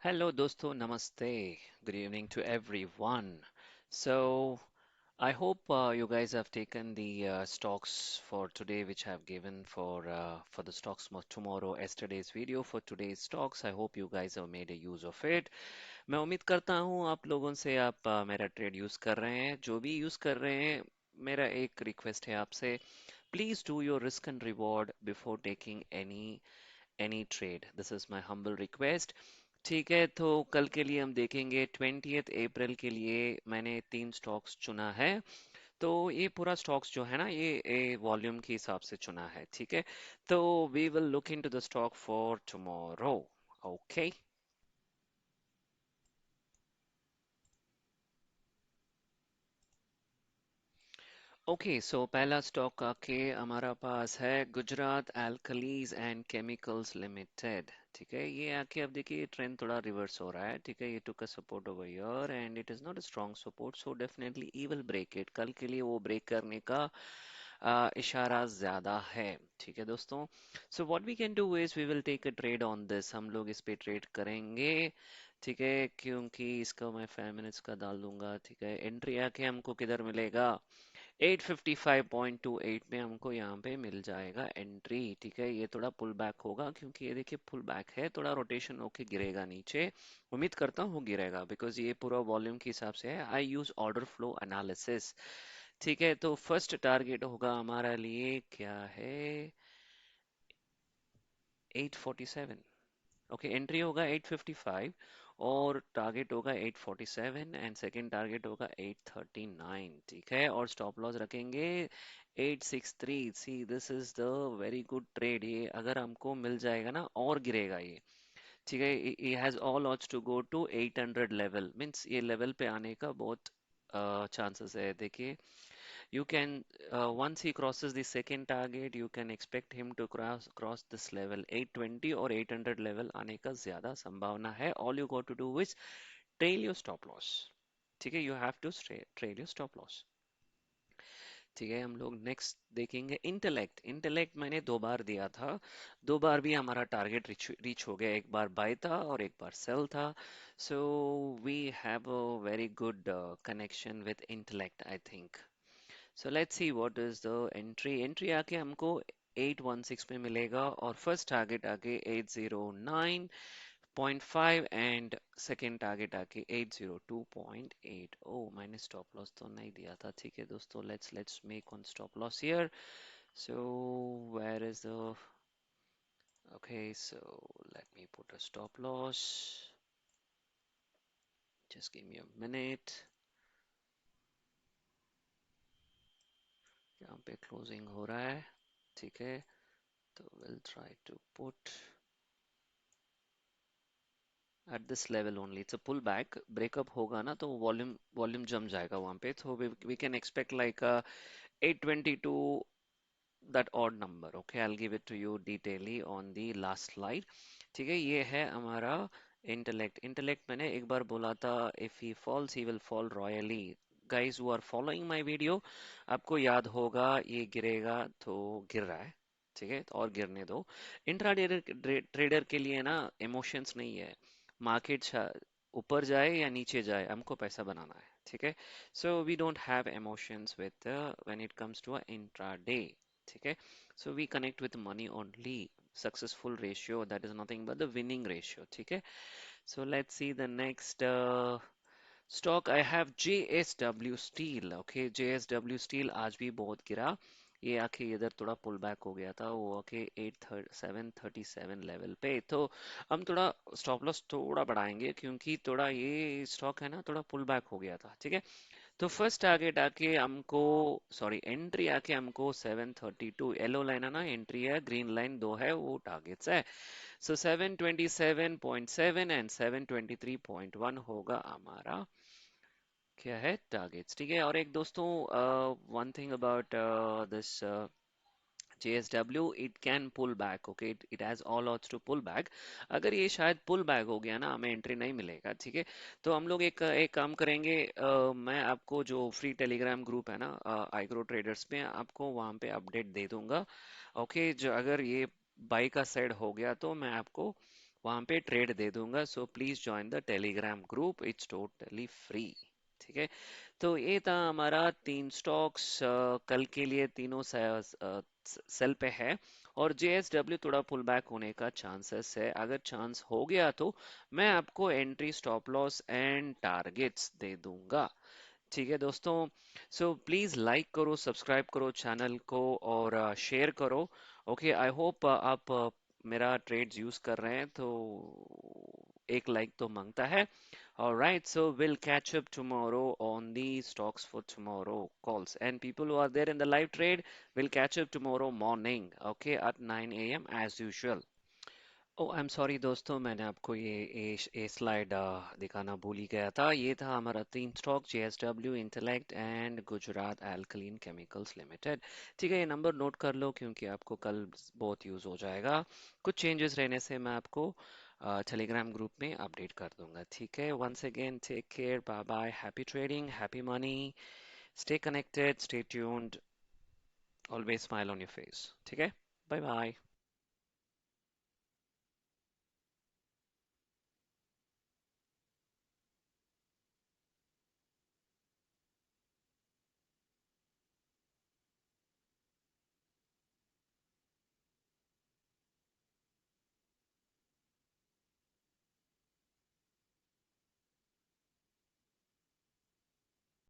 Hello दोस्तों, namaste. Good evening to everyone. So, I hope you guys have taken the stocks for today, which I've given for the stocks tomorrow, yesterday's video for today's stocks. I hope you guys have made a use of it. मैं उम्मीद करता हूँ आप लोगों से आप मेरा trade use कर रहे हैं जो भी यूज़ कर रहे हैं मेरा एक रिक्वेस्ट है आपसे please do your risk and reward before taking any trade this is my humble request ठीक है तो कल के लिए हम देखेंगे 20th अप्रैल के लिए मैंने तीन स्टॉक्स चुना है तो ये पूरा स्टॉक्स जो है ना ये वॉल्यूम के हिसाब से चुना है ठीक है तो we will look into the stock for tomorrow okay okay so पहला स्टॉक आके हमारा पास है Gujarat alkalies and chemicals limited ठीक है ये आके अब देखिए ट्रेंड थोड़ा रिवर्स हो रहा है ठीक है ये took a support over here and it is not a strong support so definitely ई विल ब्रेक इट कल के लिए वो ब्रेक करने का इशारा ज्यादा है ठीक है दोस्तों so what we can do is we will take a trade on this हम लोग इस पे ट्रेड करेंगे ठीक है क्योंकि इसका मैं 5 मिनट्स का डाल दूंगा ठीक है एंट्री आके हमको किधर मिलेगा 855.28 में हमको यहाँ पे मिल जाएगा एंट्री ठीक है ये थोड़ा पुल बैक होगा क्योंकि ये देखिए पुल बैक है थोड़ा रोटेशन होके गिरेगा नीचे उम्मीद करता हूँ गिरेगा बिकॉज ये पूरा वॉल्यूम के हिसाब से है आई यूज ऑर्डर फ्लो एनालिसिस ठीक है तो फर्स्ट टारगेट होगा हमारा लिए क्या है 847 ओके एंट्री होगा 855 और टारगेट होगा 847 एंड सेकंड टारगेट होगा 839 ठीक है और स्टॉप लॉस रखेंगे 863 see this is the very good trade ये अगर हमको मिल जाएगा ना और गिरेगा ये ठीक है ये has all odds to go to 800 level means ये लेवल पे आने का बहुत चांसेस है देखिए you can once he crosses the second target you can expect him to cross this level 820 और 800 level आने का ज्यादा संभावना है all you got to do is trail your stop loss ठीक है you have to trail your stop loss ठीक है हम लोग नेक्स्ट देखेंगे इंटेलेक्ट इंटेलेक्ट मैंने दो बार दिया था दो बार भी हमारा टारगेट रीच हो गया एक बार बाय था और एक बार सेल था so we have a very good connection with Intellect I think So let's see what is the entry. Entry आके हमको 816 पे मिलेगा और फर्स्ट टारगेट आके 809.5 एंड सेकेंड टारगेट आके 802.8 ओ मैंने स्टॉप लॉस तो नहीं दिया था ठीक है दोस्तों let's make one stop loss here so where is the okay so let me put a stop loss just give me a minute यहाँ पे क्लोजिंग हो रहा है ठीक है तो we'll try to put at this level only it's a pullback breakup होगा ना तो वॉल्यूम जम जाएगा वहां पे तो we can expect like a 822 that odd number okay I'll give it to you detailedly on the last slide ठीक है ये है हमारा इंटेलेक्ट मैंने एक बार बोला था if he falls he will fall royally guys who are following my video आपको याद होगा ये गिरेगा तो गिर रहा है ठीक है और गिरने दो ट्रेडर के लिए ना इमोशंस नहीं है मार्केट ऊपर जाए या नीचे जाए हमको पैसा बनाना है ठीक है so we don't have emotions with when it comes to a intraday ठीक है so we connect with money only successful ratio that is nothing but the winning ratio ठीक है so let's see the next stock I have JSW steel okay JSW steel आज भी बहुत गिरा ये आके इधर थोड़ा पुल बैक हो गया था वो आके 737 लेवल पे तो हम थोड़ा स्टॉप लॉस थोड़ा बढ़ाएंगे क्योंकि थोड़ा ये स्टॉक है ना थोड़ा पुल बैक हो गया था ठीक है तो फर्स्ट टारगेट आके हमको सॉरी एंट्री आके हमको 732 येलो लाइन है ना एंट्री है ग्रीन लाइन दो है वो टारगेट्स है सो 727.7 एंड 723.1 होगा हमारा क्या है टारगेट्स ठीक है और एक दोस्तों one thing about this JSW it can pull back okay it has all odds to pull back अगर ये शायद pull back हो गया ना हमें एंट्री नहीं मिलेगा ठीक है तो हम लोग एक काम करेंगे मैं आपको जो फ्री टेलीग्राम ग्रुप है ना आइक्रो ट्रेडर्स में आपको वहाँ पे अपडेट दे दूंगा ओके जो अगर ये बाई का साइड हो गया तो मैं आपको वहां पे ट्रेड दे दूंगा, so please join the Telegram group, it's totally free. ठीक है, तो ये था हमारा तीन स्टॉक्स कल के लिए, तीनों सेल पे है। और जेएसडब्ल्यू थोड़ा पुल बैक होने का चांसेस है, अगर चांस हो गया तो मैं आपको entry, stop loss and targets दे दूंगा। ठीक है दोस्तों, सो प्लीज लाइक करो, सब्सक्राइब करो चैनल को और शेयर करो। ओके, आई होप आप मेरा ट्रेड्स यूज कर रहे हैं, तो एक लाइक तो मांगता है। Alright, so we'll catch up tomorrow on the stocks for tomorrow calls. And people who are there in the live trade, will catch up tomorrow morning, okay, at 9 a.m. as usual. Oh I am sorry दोस्तों, मैंने आपको ये slide दिखाना भूल ही गया था। ये था हमारा तीन stock, JSW, intellect and Gujarat alkaline chemicals limited. ठीक है, ये नंबर नोट कर लो क्योंकि आपको कल बहुत यूज़ हो जाएगा। कुछ चेंजेस रहने से मैं आपको टेलीग्राम ग्रुप में अपडेट कर दूंगा। ठीक है, once again take care, bye bye, happy trading, happy money, stay connected, stay tuned, always smile on your face. ठीक है, बाय बाय।